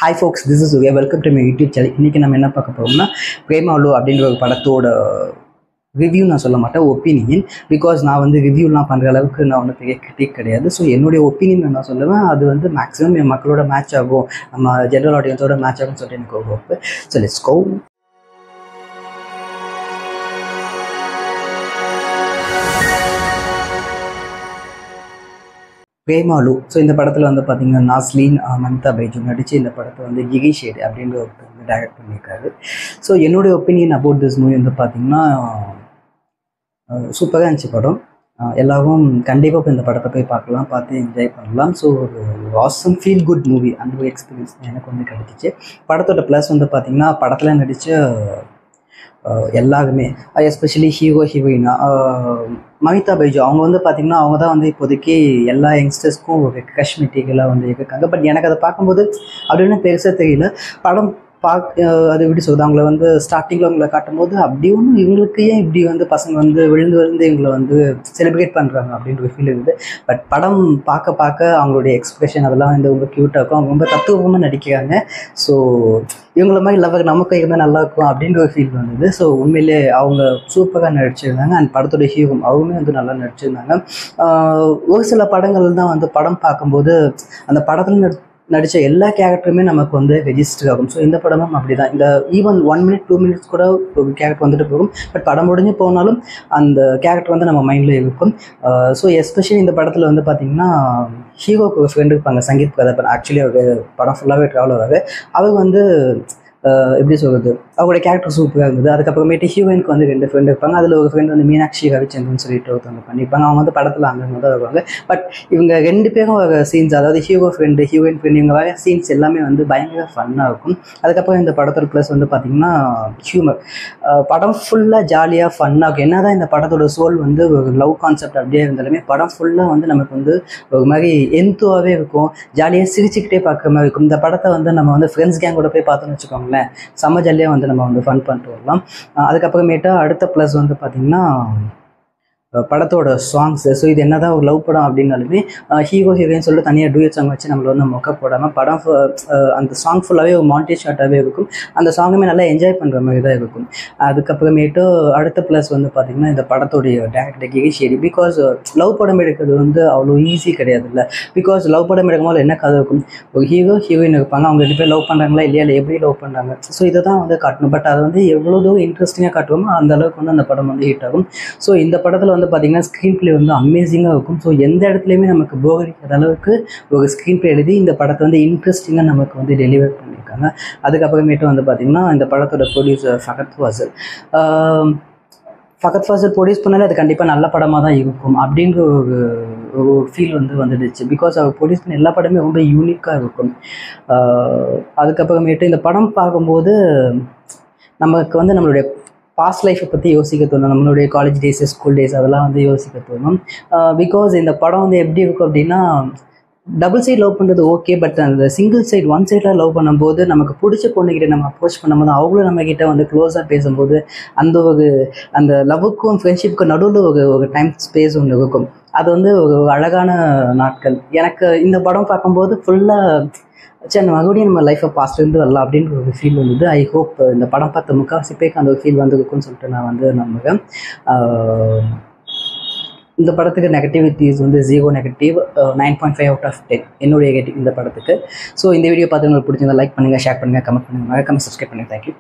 Hi folks, this is Uge. Welcome to my YouTube channel. இன்னைக்கு நம்ம என்ன பார்க்க போறோம்னா பிரேமாலு அப்படின்ற ஒரு படத்தோட ரிவ்யூ நான் சொல்ல மாட்டேன், ஒப்பீனியன். பிகாஸ் நான் வந்து ரிவ்யூலாம் பண்ணுற அளவுக்கு நான் ஒன்றும் பெரிய கிரிட்டிக் கிடையாது. ஸோ என்னுடைய ஒப்பீனியன் நான் சொல்லுவேன், அது வந்து மேக்ஸிமம் என் மக்களோட மேட்ச் ஆகும், நம்ம ஜென்ரல் ஆடியன்ஸோட மேட்ச் ஆகும்னு சொல்லிட்டு எனக்கு ஒரு hope. So let's go. Premalu. So இந்த படத்தில் வந்து பார்த்திங்கன்னா நாஸ்லீன், மம்தா பைஜு நடித்து இந்த படத்தை வந்து கிரீஷ் ஷேட் அப்படின்ற ஒருத்தர் வந்து டைரக்ட் பண்ணியிருக்காரு. ஸோ என்னுடைய ஒப்பீனியன் அபவுட் திஸ் மூவி வந்து பார்த்திங்கன்னா சூப்பராக இருந்துச்சு படம். எல்லோரும் கண்டிப்பாக இந்த படத்தை போய் பார்க்கலாம், பார்த்து என்ஜாய் பண்ணலாம். ஸோ ஒரு ஆசம் ஃபீல் குட் மூவி, அந்த ஒரு எக்ஸ்பீரியன்ஸ் எனக்கு வந்து கிடச்சிச்சு. படத்தோட ப்ளஸ் வந்து பார்த்திங்கன்னா படத்தில் நடித்த எல்லாருமே, எஸ்பெஷலி ஹீரோயினா மமிதா பைஜு, அவங்க வந்து பார்த்திங்கன்னா அவங்க தான் வந்து இப்போதைக்கு எல்லா யங்ஸ்டர்ஸ்க்கும் ஒரு க்ரஷ் மெட்டீரியலாக வந்து இருக்காங்க. பட் எனக்கு அதை பார்க்கும்போது அப்படின்னு பெருசாக தெரியல. படம் அது எப்படி சொல்லுது, அவங்கள வந்து ஸ்டார்டிங்கில் அவங்கள காட்டும்போது அப்படி ஒன்றும் இவங்களுக்கு ஏன் இப்படி வந்து பசங்க வந்து விழுந்து இவங்களை வந்து செலிப்ரேட் பண்ணுறாங்க அப்படின்ற ஒரு ஃபீல் இருக்குது. பட் படம் பார்க்க அவங்களுடைய எக்ஸ்பிரஷன் அதெல்லாம் வந்து ரொம்ப க்யூட்டாக இருக்கும், அவங்க ரொம்ப தத்துவமாக நடிக்கிறாங்க. ஸோ இவங்கள மாதிரி லவ்வர் நமக்கு இருந்தால் நல்லாயிருக்கும் அப்படின்ற ஒரு ஃபீல் வந்தது. ஸோ உண்மையிலே அவங்க சூப்பராக நடிச்சிருந்தாங்க. அண்ட் படத்தோட ஹீரோ அவருமே வந்து நல்லா நடிச்சிருந்தாங்க. ஒரு சில படங்கள் தான் வந்து படம் பார்க்கும்போது அந்த படத்தில் நடித்த எல்லா கேரக்டருமே நமக்கு வந்து ரெஜிஸ்டர் ஆகும். ஸோ இந்த படமும் அப்படி தான். இந்த ஈவன் 1 minute 2 minutes கூட ஒரு கேரக்டர் வந்துட்டு போகும். பட் படம் முடிஞ்சு போனாலும் அந்த கேரக்டர் வந்து நம்ம மைண்டில் இருக்கும். ஸோ எஸ்பெஷலி இந்த படத்தில் வந்து பார்த்திங்கன்னா ஹீரோக்கு ஒரு ஃப்ரெண்டு இருப்பாங்க, சங்கீத் பிரதாபன். ஆக்சுவலி அவர் படம் ஃபுல்லாகவே ட்ராவல் ஆகாது. அவர் வந்து எப்படி சொல்கிறது, அவங்களுடைய கேரக்டர் சூப்பராக இருந்தது. அதுக்கப்புறமேட்டு ஹீரோயினுக்கு வந்து 2 ஃப்ரெண்டு இருப்பாங்க. அதில் ஒரு ஃப்ரெண்டு வந்து மீனாட்சி ரவிச்சந்திரன் சொல்லிட்டு ஒருத்தவங்க பண்ணியிருப்பாங்க. அவங்க வந்து படத்தில் அங்கங்கே தான் வருவாங்க. பட் இவங்க 2 பேரும் வர சீன்ஸ், அதாவது ஹீரோ ஃப்ரெண்டு ஹீரோயின் ஃப்ரெண்டு, இவங்க வர சீன்ஸ் எல்லாமே வந்து பயங்கர ஃபன்னாக இருக்கும். அதுக்கப்புறம் இந்த படத்தோட ப்ளஸ் வந்து பார்த்திங்கன்னா ஹியூமர். படம் ஃபுல்லாக ஜாலியாக ஃபன்னாக இருக்கும். என்ன தான் இந்த படத்தோட சோல் வந்து ஒரு லவ் கான்செப்ட் அப்படியே இருந்தாலுமே படம் ஃபுல்லாக வந்து நமக்கு வந்து ஒரு மாதிரி எந்துவாகவே இருக்கும், ஜாலியாக சிரிச்சுக்கிட்டே பார்க்குற மாதிரி இருக்கும். இந்த படத்தை வந்து நம்ம வந்து ஃப்ரெண்ட்ஸ் கேங்கோட போய் பார்த்தோன்னு வச்சுக்கோங்க, செம்ம ஜாலியாக வந்து நம்ம வந்து ஃபன் பண்ணிட்டு வரலாம். அதுக்கப்புறமேட்டா அடுத்த ப்ளஸ் வந்து பார்த்திங்கன்னா படத்தோட சாங்ஸு. ஸோ இது என்ன தான் ஒரு லவ் படம் அப்படின்னாலுமே ஹீரோ ஹீரோயின் சொல்லிட்டு தனியாக டூயட் சாங் வச்சு நம்மளை வந்து மொக்க போடாமல் படம் அந்த சாங் ஃபுல்லாகவே ஒரு மாண்டேஜ் ஷாட்டாகவே இருக்கும். அந்த சாங்குமே நல்லா என்ஜாய் பண்ணுற மாதிரி தான் இருக்கும். அதுக்கப்புறமேட்டு அடுத்த ப்ளஸ் வந்து பார்த்திங்கன்னா இந்த படத்தோடைய director Girish shade. Because love படம் எடுக்கிறது வந்து அவ்வளோ ஈஸி கிடையாது இல்லை. பிகாஸ் லவ் படம் எடுக்கும்போது என்ன கதை இருக்கும், ஒரு ஹீரோ ஹீரோயின் இருப்பாங்க, அவங்க 2 பேர் லவ் பண்ணுறாங்களா இல்லையா, இல்லை எப்படி லவ் பண்ணுறாங்க, ஸோ இதை தான் வந்து காட்டணும். பட் அதை வந்து எவ்வளோ தூரம் இன்ட்ரெஸ்டிங்காக காட்டுவோமோ அந்த அளவுக்கு வந்து அந்த படம் வந்து ஹிட் ஆகும். ஸோ இந்த படத்தில் வந்து பார்த்திங்கன்னா ஸ்க்ரீன் பிளே வந்து அமேசிங்காக இருக்கும். ஸோ எந்த இடத்துலையுமே நமக்கு போர் அடிக்காத அளவுக்கு ஒரு ஸ்க்ரீன் பிளே எழுதி இந்த படத்தை வந்து இன்ட்ரெஸ்டிங்காக நமக்கு வந்து டெலிவர் பண்ணியிருக்காங்க. அதுக்கப்புறமேட்டு வந்து பார்த்திங்கன்னா இந்த படத்தோட ப்ரொடியூசர் ஃபகத் ஃபாசில் ப்ரொடியூஸ் பண்ணாலே அது கண்டிப்பாக நல்ல படமாக தான் இருக்கும் அப்படின்ற ஒரு ஃபீல் வந்து வந்துடுச்சு. பிகாஸ் அவர் ப்ரொடியூஸ் பண்ண எல்லா படமே ரொம்ப யூனிக்காக இருக்கும். அதுக்கப்புறமேட்டு இந்த படம் பார்க்கும்போது நமக்கு வந்து நம்மளுடைய பாஸ்ட் லைஃப்பை பற்றி யோசிக்க தோணும், நம்மளுடைய காலேஜ் டேஸ் ஸ்கூல் டேஸ் அதெல்லாம் வந்து யோசிக்க தோணும். பிகாஸ் இந்த படம் வந்து எப்படி இருக்கும் அப்படின்னா, டபுள் சைட் லவ் பண்ணுறது ஓகே, பட் அந்த சிங்கிள் சைட் 1 சைடில் லவ் பண்ணும்போது நமக்கு பிடிச்ச பொண்ணுக்கிட்ட நம்ம அப்ரோச் பண்ணும்போது அவங்களும் நம்மக்கிட்ட வந்து க்ளோஸாக பேசும்போது அந்த லவ்வுக்கும் ஃப்ரெண்ட்ஷிப்புக்கும் நடுவில் ஒரு டைம் ஸ்பேஸ் ஒன்று இருக்கும். அது வந்து ஒரு அழகான நாட்கள். எனக்கு இந்த படம் பார்க்கும்போது ஃபுல்லாக சரி மறுபடியும் நம்ம லைஃப்பை பாஸ்ட்லேருந்து வரலாம் அப்படின்ற ஒரு ஃபீல் வந்தது. ஐ ஹோப் இந்த படம் பார்த்த முக்கால்வாசி பேருக்கு அந்த ஒரு ஃபீல் வந்துருக்குன்னு சொல்லிட்டு நான் வந்து நம்புகிறேன். இந்த படத்துக்கு நெகட்டிவிட்டிஸ் வந்து 0 நெகட்டிவ், 9.5 out of 10 என்னுடைய ரேட்டிங் இந்த படத்துக்கு. ஸோ இந்த வீடியோ பார்த்து உங்களுக்கு பிடிச்சிருந்தா லைக் பண்ணுங்கள், ஷேர் பண்ணுங்கள், கமெண்ட் பண்ணுங்கள், மறக்காம சப்ஸ்கிரைப் பண்ணுங்கள். தேங்க்யூ.